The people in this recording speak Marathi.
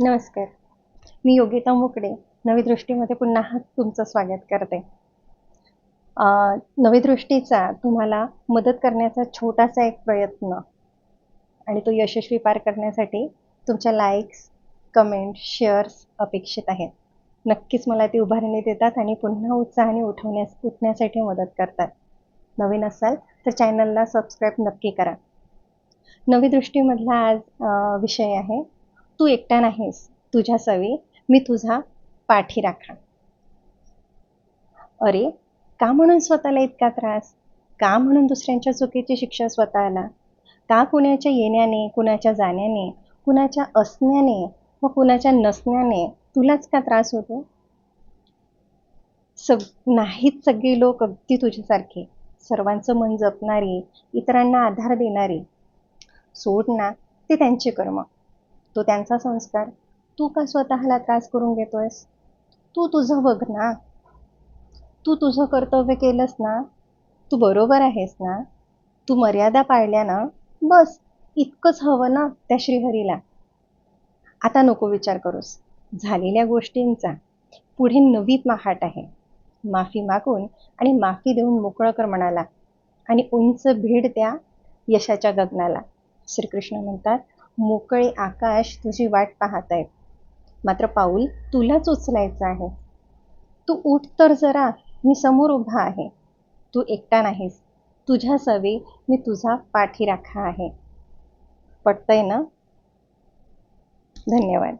नमस्कार. मी योगिता मुकडे, नवी दृष्टीमध्ये पुन्हा तुमचं स्वागत करते. अ, नवी दृष्टीचा तुम्हाला मदत करण्याचा छोटासा एक प्रयत्न आणि तो यशस्वी पार करण्यासाठी तुमच्या लाईक्स, कमेंट, शेअर्स अपेक्षित आहेत. नक्कीच मला ती उभारणी देतात आणि पुन्हा उत्साहाने उठण्यासाठी मदत करतात. नवीन असाल तर चॅनलला सबस्क्राईब नक्की करा. नवी दृष्टीमधला आज विषय आहे, तू एकटा नाहीस, तुझ्या सवी मी तुझा पाठीराखा. अरे, का म्हणून स्वतःला इतका त्रास? का म्हणून दुसऱ्यांच्या चुकीची शिक्षा स्वतःला? का कुणाच्या येण्याने, कुणाच्या जाण्याने, कुणाच्या असण्याने व कुणाच्या नसण्याने तुलाच का त्रास होतो? नाहीत सगळी लोक अगदी तुझ्यासारखे, सर्वांचं मन जपणारी, इतरांना आधार देणारी. सोड ना, ते त्यांचे कर्म, तो त्यांचा संस्कार. तू का स्वतःला त्रास करून घेतोयस? तू तुझं बघ ना. तू तुझं कर्तव्य केलंस ना, तू बरोबर आहेस ना, तू मर्यादा पाळल्या ना, बस इतकंच हवं ना त्या श्रीहरीला. आता नको विचार करूस झालेल्या गोष्टींचा. पुढे नवी पहाट आहे. माफी मागून आणि माफी देऊन मोकळं कर मनाला आणि उंच भेट द्या यशाच्या गगनाला. श्रीकृष्ण म्हणतात, मोकळे आकाश तुझी वाट पाहत आहेत, मात्र पाऊल तुलाच उचलायचं आहे. तू उठ तर जरा, मी समोर उभा आहे. तू एकटा नाहीस, तुझ्या सवे मी तुझा पाठीराखा आहे. पटतंय ना? धन्यवाद.